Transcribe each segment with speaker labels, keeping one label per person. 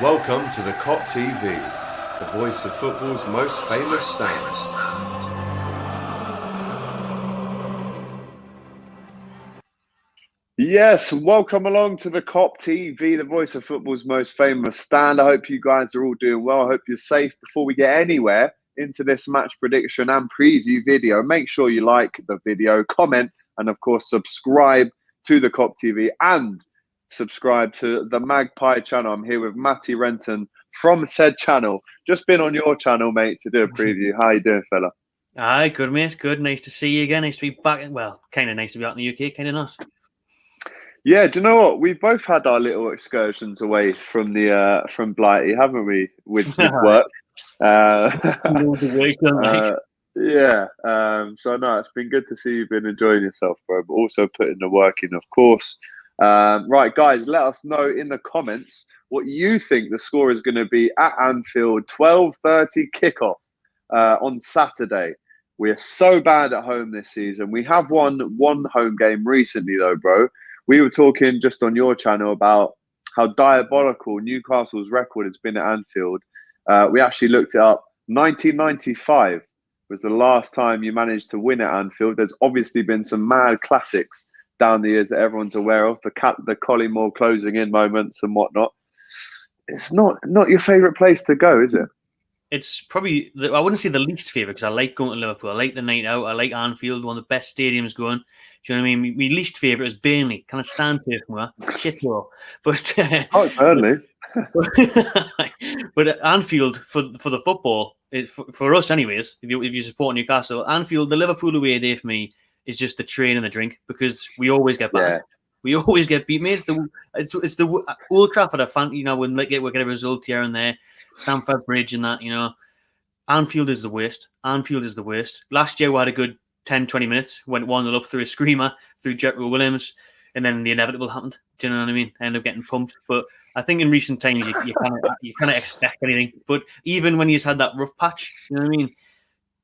Speaker 1: Welcome to the Kop TV, the voice of football's most famous stand.
Speaker 2: Yes, welcome along to the Kop TV, the voice of football's most famous stand. I hope you guys are all doing well. I hope you're safe. Before we get anywhere into this match prediction and preview video, make sure you like the video, comment, and of course, subscribe to the Kop TV and subscribe to the Magpie channel. I'm here with Matty Renton from said channel. Just been on your channel, mate, to do a preview. How you doing, fella?
Speaker 3: Aye, good, mate. Good. Nice to see you again. Nice to be back. Well, kind of nice to be out in the UK, kind of not.
Speaker 2: Yeah, do you know what? We've both had our little excursions away from the from Blighty, haven't we? With work. Yeah. So no, it's been good to see you've been enjoying yourself, bro. But also putting the work in, of course. Right, guys, let us know in the comments what you think the score is going to be at Anfield. 12:30 kickoff on Saturday. We are so bad at home this season. We have won one home game recently, though, bro. We were talking just on your channel about how diabolical Newcastle's record has been at Anfield. We actually looked it up. 1995 was the last time you managed to win at Anfield. There's obviously been some mad classics down the years that everyone's aware of, the Collymore closing in moments and whatnot. It's not your favourite place to go, is it?
Speaker 3: It's probably, I wouldn't say the least favourite, because I like going to Liverpool. I like the night out. I like Anfield, one of the best stadiums going. Do you know what I mean? My least favourite is Burnley. Kind of stand here from her. Shit, though. But
Speaker 2: Burnley.
Speaker 3: But at Anfield, for the football, for us anyways, if you support Newcastle, Anfield, the Liverpool away day for me is just the train and the drink, because we always get back. Yeah. We always get beat, mate. It's the Old Trafford. I fancy, you know, when we get a result here and there, Stamford Bridge and that, you know. Anfield is the worst. Anfield is the worst. Last year we had a good 10, 20 minutes, went 1-0 up through a screamer, through Jethro Williams, and then the inevitable happened. Do you know what I mean? I ended up getting pumped. But I think in recent times you kind of expect anything. But even when he's had that rough patch, you know what I mean?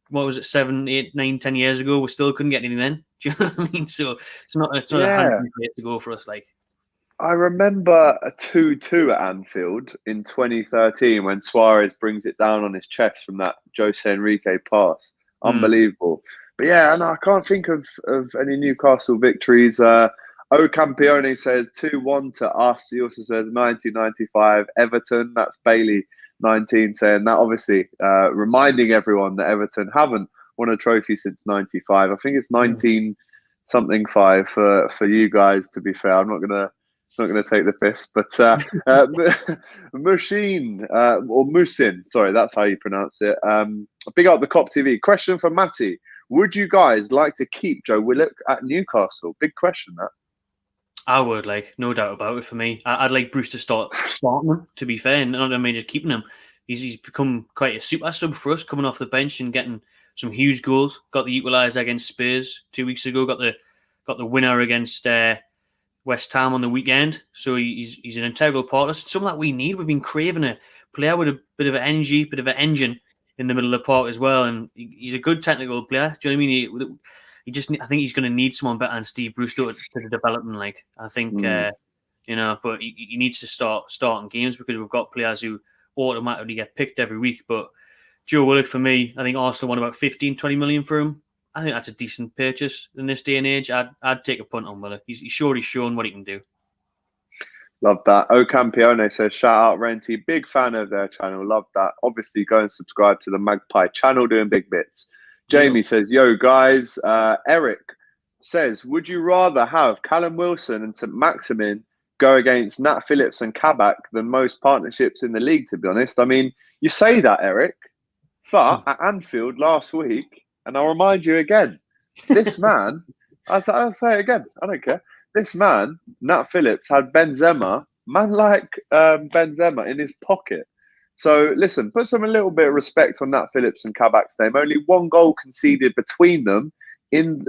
Speaker 3: What was it, 7, 8, 9, 10 years ago? We still couldn't get anything then. Do you know what I mean? So it's not a handsome place to go for us. Like,
Speaker 2: I remember a 2-2 at Anfield in 2013 when Suarez brings it down on his chest from that Jose Enrique pass. Unbelievable. But yeah, and I can't think of any Newcastle victories. O Campione says 2-1 to us. He also says 1995 Everton. That's Bailey 19 saying that, obviously reminding everyone that Everton haven't won a trophy since 95. I think it's 19 something 5 for you guys, to be fair. I'm not gonna take the piss, but Mushin or Musin, sorry, that's how you pronounce it. Big up the Kop TV. Question for Matty: would you guys like to keep Joe Willock at Newcastle? Big question, that.
Speaker 3: I would, like, no doubt about it. For me, I'd like Bruce to start starting him, to be fair, and not only just keeping him. He's become quite a super sub for us, coming off the bench and getting some huge goals. Got the equaliser against Spurs 2 weeks ago. Got the winner against West Ham on the weekend. So he's an integral part of us. It's something that we need. We've been craving a player with a bit of an energy, bit of an engine in the middle of the park as well. And he's a good technical player. Do you know what I mean? I think he's going to need someone better than Steve Bruce to develop him. Like, I think, you know, but he needs to start starting games, because we've got players who automatically get picked every week. But Joe Willock, for me, I think Arsenal won about 15, 20 million for him. I think that's a decent purchase in this day and age. I'd take a punt on Willock. He's surely shown what he can do.
Speaker 2: Love that. O Campione says, shout out Renty. Big fan of their channel. Love that. Obviously, go and subscribe to the Magpie channel, doing big bits. Jamie says, yo, guys. Eric says, would you rather have Callum Wilson and St. Maximin go against Nat Phillips and Kabak than most partnerships in the league, to be honest? I mean, you say that, Eric, but at Anfield last week, and I'll remind you again, this man, I'll say it again, I don't care. This man, Nat Phillips, had Benzema, Benzema in his pocket. So listen, put a little bit of respect on Nat Phillips and Kabak's name. Only one goal conceded between them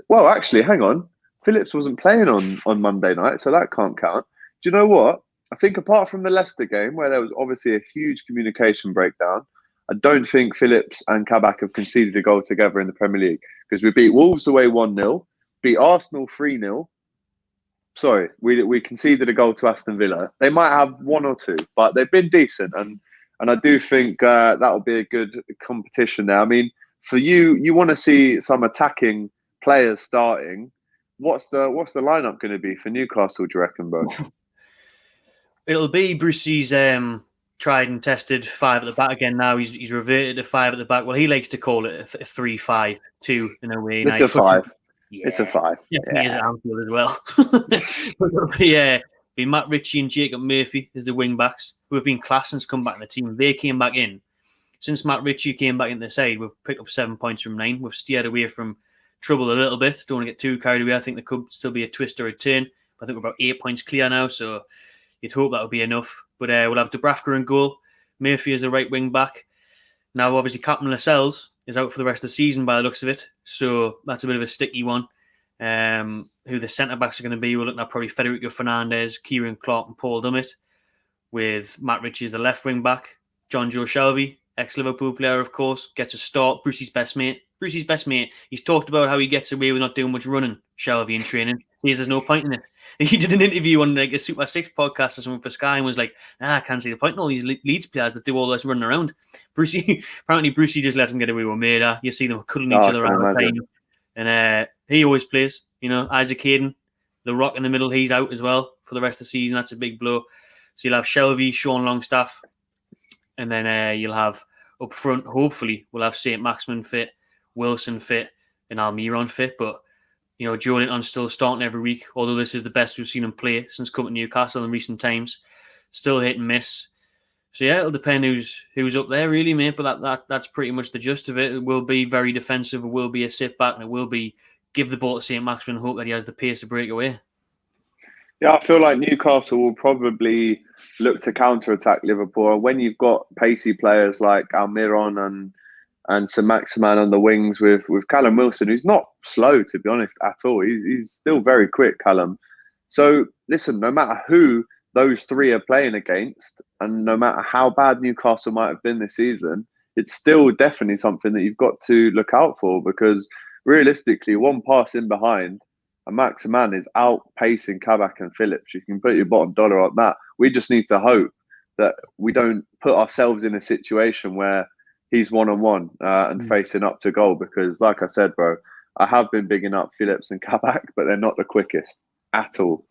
Speaker 2: well, actually, hang on. Phillips wasn't playing on Monday night, so that can't count. Do you know what? I think apart from the Leicester game, where there was obviously a huge communication breakdown, I don't think Phillips and Kabak have conceded a goal together in the Premier League, because we beat Wolves away 1-0, beat Arsenal 3-0, sorry, we conceded a goal to Aston Villa. They might have one or two, but they've been decent, and I do think that will be a good competition there. I mean, for you want to see some attacking players starting. What's the lineup going to be for Newcastle? Do you reckon, bro?
Speaker 3: It'll be Brucey's tried and tested 5 at the back again. Now he's reverted to 5 at the back. Well, he likes to call it a 3-5-2 in a way.
Speaker 2: It's a 5.
Speaker 3: Yeah.
Speaker 2: It's a 5.
Speaker 3: Definitely is at Anfield as well. But it'll be Matt Ritchie and Jacob Murphy as the wing backs, who have been class since come back in the team. They came back in. Since Matt Ritchie came back into the side, we've picked up 7 points from 9. We've steered away from trouble a little bit. Don't want to get too carried away. I think there could still be a twist or a turn. I think we're about 8 points clear now, so you'd hope that would be enough. But we'll have Dubravka in goal. Murphy is the right wing back. Now, obviously, Captain Lascelles is out for the rest of the season by the looks of it, so that's a bit of a sticky one. Who the centre backs are going to be? We're looking at probably Federico Fernandez, Kieran Clark, and Paul Dummett, with Matt Ritchie as the left wing back. John Joe Shelby, ex-Liverpool player, of course, gets a start. Brucey's best mate. He's talked about how he gets away with not doing much running, Shelby, in training. There's no point in it. He did an interview on like a Super 6 podcast or something for Sky and was like, I can't see the point in all these Leeds players that do all this running around. Brucey just lets them get away with murder. You see them cuddling each other around the time. And he always plays. You know, Isaac Hayden, the rock in the middle, he's out as well for the rest of the season. That's a big blow. So you'll have Shelby, Sean Longstaff, and then you'll have up front, hopefully, we'll have St. Maximin fit, Wilson fit, and Almiron fit. But, you know, Joe Linton's still starting every week, although this is the best we've seen him play since coming to Newcastle in recent times. Still hit and miss. So, yeah, it'll depend who's up there, really, mate. But that's pretty much the gist of it. It will be very defensive. It will be a sit-back, and it will be give the ball to St. Maximin and hope that he has the pace to break away.
Speaker 2: Yeah, I feel like Newcastle will probably look to counter-attack Liverpool. When you've got pacey players like Almiron and St. Maximin on the wings with Callum Wilson, who's not slow, to be honest, at all. He's still very quick, Callum. So, listen, no matter who those three are playing against, and no matter how bad Newcastle might have been this season, it's still definitely something that you've got to look out for, because realistically, one pass in behind, and Maximin is outpacing Kabak and Phillips. You can put your bottom dollar on that. We just need to hope that we don't put ourselves in a situation where he's one-on-one and facing up to goal, because, like I said, bro, I have been bigging up Phillips and Kabak, but they're not the quickest at all.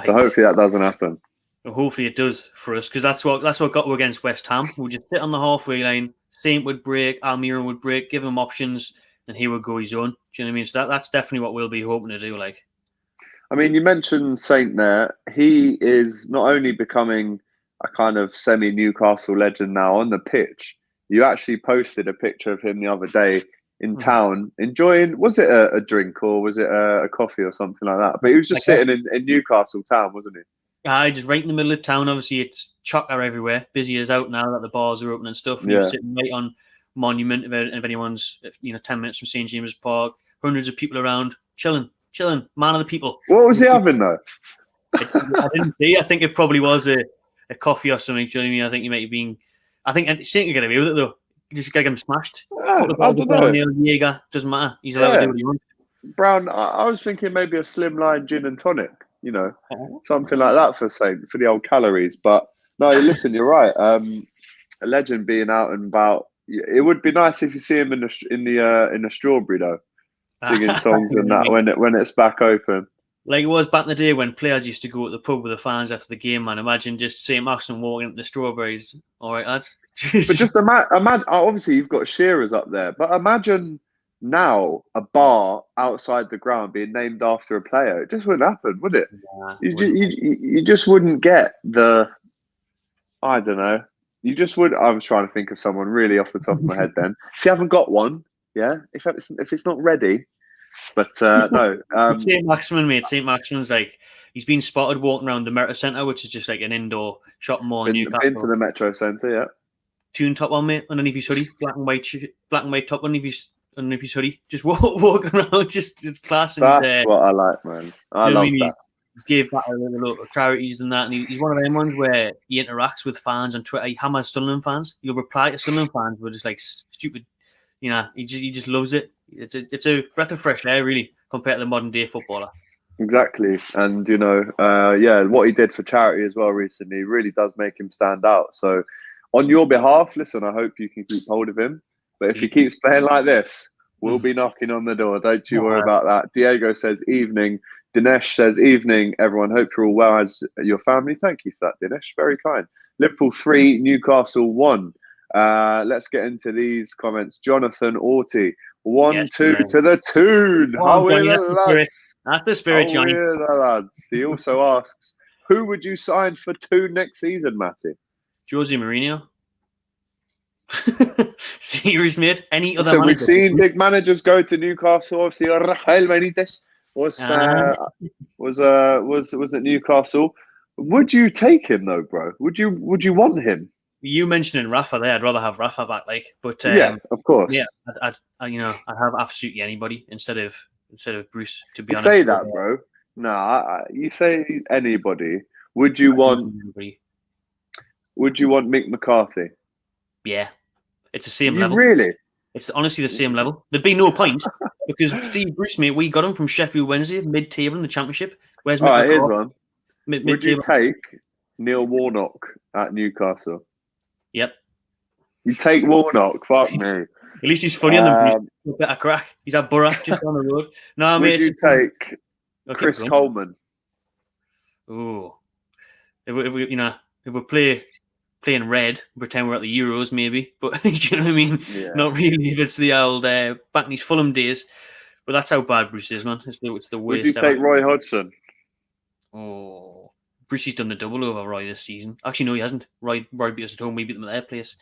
Speaker 2: So hopefully that doesn't happen.
Speaker 3: Hopefully it does for us, because that's what got against West Ham. We'll just sit on the halfway line. Saint would break, Almiron would break, give him options, and he would go his own. Do you know what I mean? So that's definitely what we'll be hoping to do. Like,
Speaker 2: I mean, you mentioned Saint there. He is not only becoming a kind of semi-Newcastle legend now on the pitch. You actually posted a picture of him the other day in town enjoying, was it a drink or was it a coffee or something like that? But he was just sitting in Newcastle town, wasn't he?
Speaker 3: Just right in the middle of town. Obviously, it's chocker everywhere. Busy as out now that the bars are open and stuff. And he was sitting right on Monument, if anyone's 10 minutes from St. James's Park. Hundreds of people around, chilling, man of the people.
Speaker 2: What was he having though?
Speaker 3: I didn't see. I think it probably was a coffee or something. Do you know what I mean? I think he might have been. I think Saint could get away with it though. Just get him smashed.
Speaker 2: I don't know.
Speaker 3: Jaeger, doesn't matter. He's allowed to do what he wants.
Speaker 2: Brown, I was thinking maybe a slimline gin and tonic. You know, something like that for Saint, for the old calories. But no, listen, you're right. A legend being out and about. It would be nice if you see him in the Strawberry though, singing songs and that when it's back open.
Speaker 3: Like it was back in the day when players used to go to the pub with the fans after the game, man. Imagine just St. Maximin walking into the Strawberries. All right, lads.
Speaker 2: But just imagine, obviously you've got Shearers up there, but imagine now a bar outside the ground being named after a player. It just wouldn't happen, would it? Yeah, you just wouldn't get the, I don't know. You just would. I was trying to think of someone really off the top of my head then. If you haven't got one, yeah, if it's not ready. But no.
Speaker 3: St. Maximin, mate. St. Maximin's like, he's been spotted walking around the Metro Centre, which is just like an indoor shopping mall in Newcastle.
Speaker 2: Into the Metro Centre, yeah.
Speaker 3: Tune top on, mate, underneath his hoodie, black and white top underneath his hoodie, just walking around, just class.
Speaker 2: That's what I like, man. I love that.
Speaker 3: He gave back a local charities and that, and he's one of them ones where he interacts with fans on Twitter. He hammers Sunderland fans. He'll reply to Sunderland fans with just like stupid, you know. He just loves it. It's a breath of fresh air, really, compared to the modern day footballer.
Speaker 2: Exactly. And, what he did for charity as well recently really does make him stand out. So, on your behalf, listen, I hope you can keep hold of him. But if he keeps playing like this, we'll be knocking on the door. Don't you worry about that. Diego says evening. Dinesh says evening, everyone. Hope you're all well as your family. Thank you for that, Dinesh. Very kind. Liverpool 3, Newcastle 1. Let's get into these comments. Jonathan Orty, 1-2 to the tune. How are the lads?
Speaker 3: That's the spirit, Johnny.
Speaker 2: How are the lads? He also asks, who would you sign for 2 next season, Matty?
Speaker 3: Jose Mourinho. Serious, mate. Any other
Speaker 2: So
Speaker 3: manager?
Speaker 2: we've seen big managers go to Newcastle. Obviously, Rafael Benitez was at Newcastle. Would you take him though, bro? Would you want him?
Speaker 3: You mentioning Rafa there, I'd rather have Rafa back, but
Speaker 2: yeah, of course.
Speaker 3: Yeah, I'd have absolutely anybody instead of Bruce. To be honest,
Speaker 2: say that, bro. No, you say anybody. Would you want Mick McCarthy?
Speaker 3: Yeah, it's the same level.
Speaker 2: Really?
Speaker 3: It's honestly the same level. There'd be no point because Steve Bruce, mate, we got him from Sheffield Wednesday, mid-table in the Championship. Where's Mick McCarthy?
Speaker 2: Here's one. Would you take Neil Warnock at Newcastle?
Speaker 3: Yep.
Speaker 2: You take Warnock? Fuck me.
Speaker 3: At least he's funny on the bit of crack. He's at Borough just down the road. No,
Speaker 2: would you take Chris Coleman?
Speaker 3: Oh, if we playing red, pretend we're at the Euros, maybe. But do you know what I mean?
Speaker 2: Yeah.
Speaker 3: Not really. If it's the old back in his Fulham days. But that's how bad Bruce is, man. It's the worst.
Speaker 2: Would you take Roy Hodgson?
Speaker 3: Oh, Brucey's done the double over Roy this season. Actually, no, he hasn't. Roy beat us at home. We beat them at their place.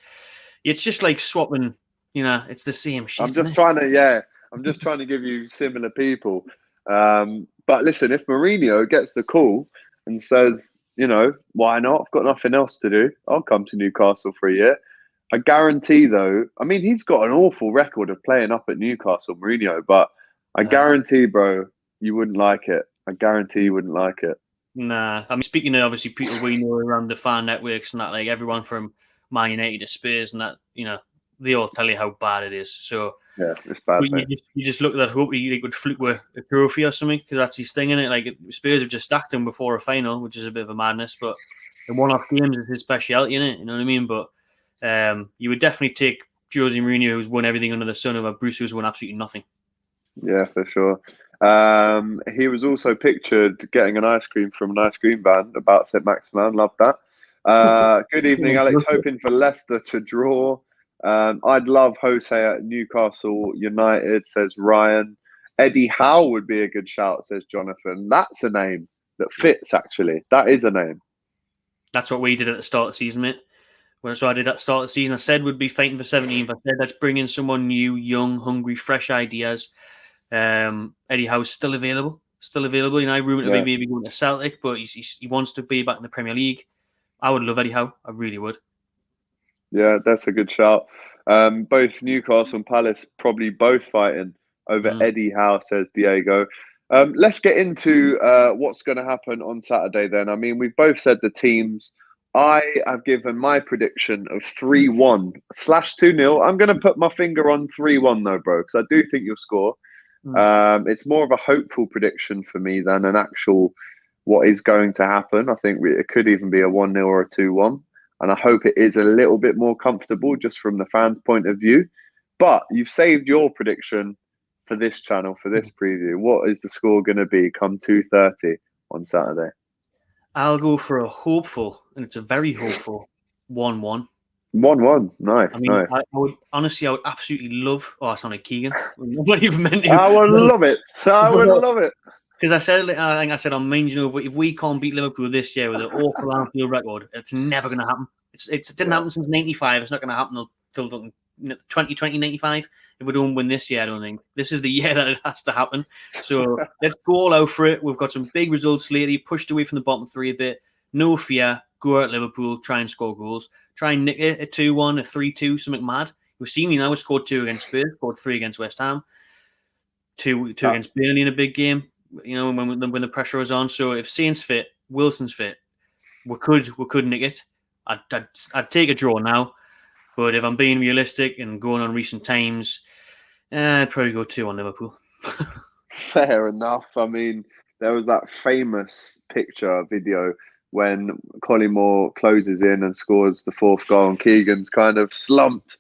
Speaker 3: It's just like swapping. It's the same shit.
Speaker 2: I'm just trying to give you similar people. But listen, if Mourinho gets the call and says, why not? I've got nothing else to do. I'll come to Newcastle for a year. I guarantee, though, I mean, he's got an awful record of playing up at Newcastle, Mourinho, but I guarantee, bro, you wouldn't like it. I guarantee you wouldn't like it.
Speaker 3: Nah. I'm speaking to, obviously, people we know around the fan networks and that, like everyone from Man United to Spurs and that, they all tell you how bad it is. So,
Speaker 2: yeah, it's bad.
Speaker 3: You just look at that, hope he would fluke with a trophy or something because that's his thing, innit? Like Spurs have just stacked him before a final, which is a bit of a madness. But the one-off games is his speciality, innit? You know what I mean? But you would definitely take Jose Mourinho, who's won everything under the sun, over Bruce, who's won absolutely nothing.
Speaker 2: Yeah, for sure. He was also pictured getting an ice cream from an ice cream van about St. Maximin. Love that. Good evening, Alex. Hoping for Leicester to draw. I'd love Jose at Newcastle United, says Ryan. Eddie Howe would be a good shout, says Jonathan. That's a name that fits, actually. That is a name. That's
Speaker 3: what we did at the start of the season, mate. So I did at the start of the season. I said we'd be fighting for 17th. I said let's bring in someone new, young, hungry, fresh ideas. Eddie Howe's still available. I rumored to be maybe going to Celtic, but he wants to be back in the Premier League. I would love Eddie Howe. I really would.
Speaker 2: Yeah, that's a good shout. Both Newcastle and Palace probably both fighting over Eddie Howe, says Diego. Let's get into what's going to happen on Saturday then. I mean, we've both said the teams. I have given my prediction of 3-1/2-0. I'm going to put my finger on 3-1 though, bro, because I do think you'll score. It's more of a hopeful prediction for me than an actual what is going to happen. I think it could even be a 1-0 or a 2-1. And I hope it is a little bit more comfortable just from the fans' point of view. But you've saved your prediction for this channel, for this preview. What is the score going to be come 2:30 on Saturday?
Speaker 3: I'll go for a hopeful, and it's a very hopeful 1-1.
Speaker 2: 1-1. Nice,
Speaker 3: I mean,
Speaker 2: nice.
Speaker 3: I would absolutely love... Oh, I sounded Keegan. I'm not even meant to.
Speaker 2: I would love it. I would love it.
Speaker 3: Because I think I said on main, if we can't beat Liverpool this year with an awful Anfield record, it's never going to happen. It didn't happen since '95. It's not going to happen until 2095. If we don't win this year, I don't think. This is the year that it has to happen. So let's go all out for it. We've got some big results lately, pushed away from the bottom three a bit. No fear. Go out Liverpool, try and score goals. Try and nick it, a 2-1, a 3-2, something mad. We've seen me now. We scored 2 against Spurs, scored 3 against West Ham, 2 against Burnley in a big game. When the pressure was on. So if Saint's fit, Wilson's fit, we could nick it. I'd take a draw now, but if I'm being realistic and going on recent times, I'd probably go 2-1 Liverpool.
Speaker 2: Fair enough. I mean, there was that famous video when Collymore closes in and scores the fourth goal, and Keegan's kind of slumped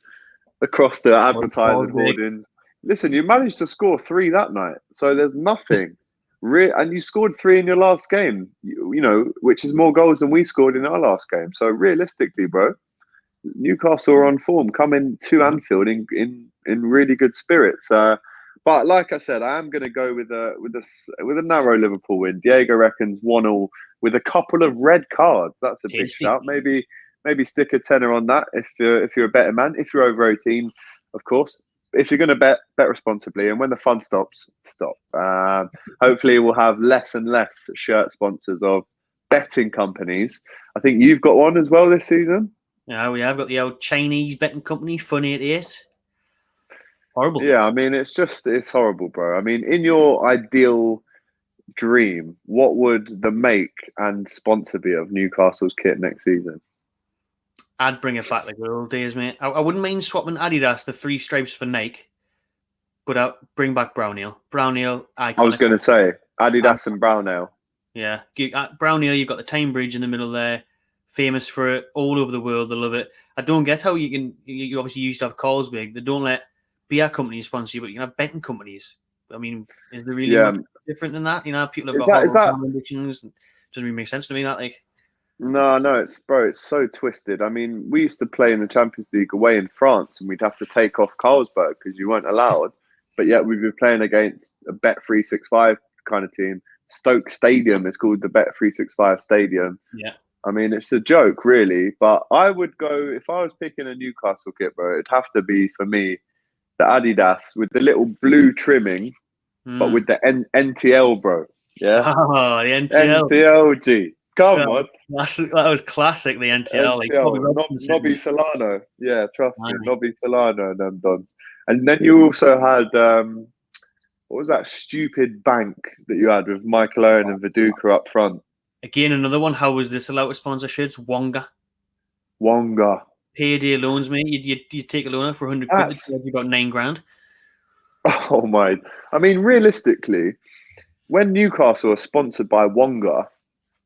Speaker 2: across the advertising hoardings. Listen, you managed to score 3 that night, so there's nothing. And you scored 3 in your last game, you know, which is more goals than we scored in our last game. So realistically, bro, Newcastle are on form, coming to Anfield in really good spirits. But like I said, I am going to go with a narrow Liverpool win. Diego reckons 1-1 with a couple of red cards. That's a big shout. Maybe stick a tenner on that if you're a better man. If you're over 18, of course. If you're going to bet responsibly, and when the fun stops, stop. Hopefully, we'll have less and less shirt sponsors of betting companies. I think you've got one as well this season.
Speaker 3: Yeah, we have got the old Chinese betting company, Fun88. Horrible.
Speaker 2: Yeah, I mean, it's horrible, bro. I mean, in your ideal dream, what would the make and sponsor be of Newcastle's kit next season?
Speaker 3: I'd bring it back like the old days, mate. I wouldn't mind swapping Adidas, the 3 stripes for Nike, but I'd bring back Brown Ale. Brown Ale, iconic.
Speaker 2: I was going to say Adidas and Brown Ale.
Speaker 3: Yeah. Brown Ale, you've got the Tyne Bridge in the middle there. Famous for it. All over the world, they love it. I don't get how you obviously used to have Carlsberg. They don't let beer companies sponsor you, but you can have betting companies. I mean, is there really much different than that? You know, people have got ambitions. Doesn't really make sense to me, that, like.
Speaker 2: No, it's so twisted. I mean, we used to play in the Champions League away in France, and we'd have to take off Carlsberg because you weren't allowed. But yet we'd be playing against a Bet365 kind of team. Stoke Stadium is called the Bet365 Stadium.
Speaker 3: Yeah.
Speaker 2: I mean, it's a joke, really. But I would go, if I was picking a Newcastle kit, bro, it'd have to be, for me, the Adidas with the little blue trimming, but with the NTL, bro. Yeah.
Speaker 3: Oh, the NTL.
Speaker 2: NTLG. Come on.
Speaker 3: That was classic, the NTL.
Speaker 2: Nobby Solano. Yeah, trust me. Nobby Solano and them dons. And then you also had, what was that stupid bank that you had with Michael Owen and Viduka up front?
Speaker 3: Again, another one. How was this allowed to sponsor shirts? Wonga. Payday loans, mate. You take a loan out for 100 quid. You got 9 grand.
Speaker 2: Oh, my. I mean, realistically, when Newcastle are sponsored by Wonga,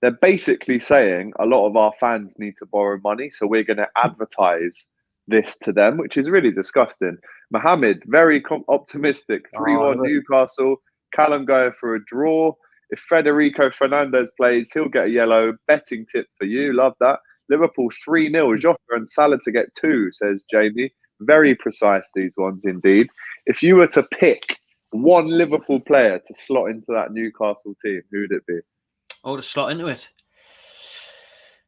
Speaker 2: they're basically saying a lot of our fans need to borrow money, so we're going to advertise this to them, which is really disgusting. Mohammed, very optimistic, 3-1 Newcastle. Callum going for a draw. If Federico Fernandez plays, he'll get a yellow. Betting tip for you. Love that. Liverpool 3-0. Jota and Salah to get 2, says Jamie. Very precise, these ones indeed. If you were to pick one Liverpool player to slot into that Newcastle team, who would it be?
Speaker 3: Oh, to slot into it.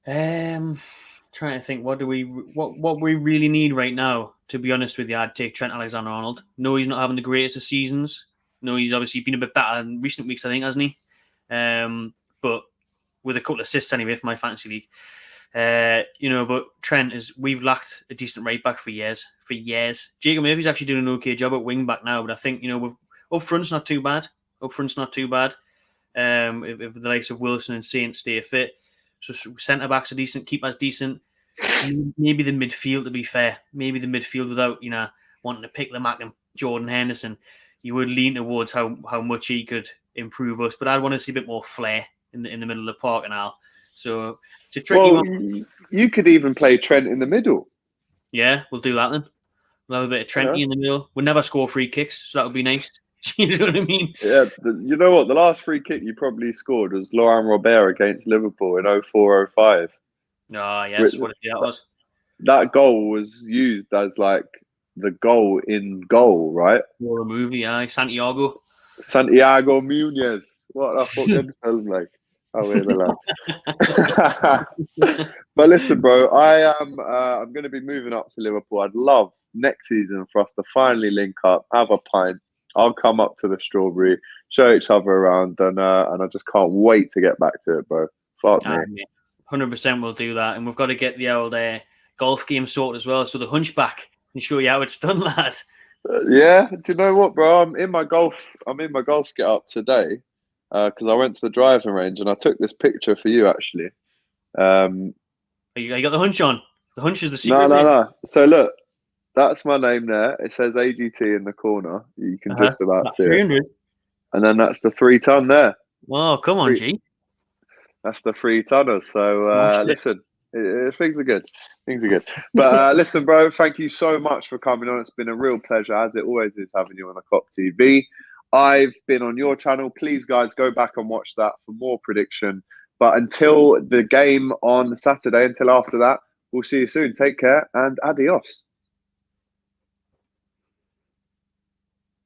Speaker 3: Trying to think, what we really need right now. To be honest with you, I'd take Trent Alexander-Arnold. No, he's not having the greatest of seasons. No, he's obviously been a bit better in recent weeks, I think, hasn't he? But with a couple of assists anyway for my fantasy league. But Trent we've lacked a decent right back for years. Jacob Murphy's actually doing an okay job at wing back now, but I think, with up front's not too bad. If the likes of Wilson and Saint stay fit. So centre backs are decent, keepers decent. Maybe the midfield, to be fair. Maybe the midfield without, wanting to pick the Mac and Jordan Henderson. You would lean towards how much he could improve us. But I'd want to see a bit more flair in the middle of the park and all. So it's a tricky one.
Speaker 2: You could even play Trent in the middle.
Speaker 3: Yeah, we'll do that then. We'll have a bit of Trenty in the middle. We'll never score free kicks, so that would be nice. You know what I mean?
Speaker 2: Yeah, you know what? The last free kick you probably scored was Laurent Robert against Liverpool in 04-05.
Speaker 3: Oh, yes. What that was?
Speaker 2: That goal was used as like the goal in goal, right?
Speaker 3: Or a movie, Santiago
Speaker 2: Muniz. What a fucking film, like. Oh, we're the lad. But listen, bro, I'm going to be moving up to Liverpool. I'd love next season for us to finally link up, have a pint. I'll come up to the Strawberry, show each other around, and I just can't wait to get back to it, bro. Fuck me.
Speaker 3: 100% we'll do that, and we've got to get the old golf game sorted as well. So the Hunchback can show you how it's done, lad.
Speaker 2: Yeah, do you know what, bro? I'm in my golf get up today because I went to the driving range and I took this picture for you actually.
Speaker 3: You got the hunch on. The hunch is the secret.
Speaker 2: No. So look. That's my name there. It says AGT in the corner. You can just about see it. And then that's the 3 ton there.
Speaker 3: Oh, come on,
Speaker 2: Free-
Speaker 3: G.
Speaker 2: That's the free tunnel. So
Speaker 3: Smashed it.
Speaker 2: listen, things are good. Things are good. But listen, bro, thank you so much for coming on. It's been a real pleasure, as it always is, having you on the Kop TV. I've been on your channel. Please, guys, go back and watch that for more prediction. But until the game on Saturday, until after that, we'll see you soon. Take care and adios.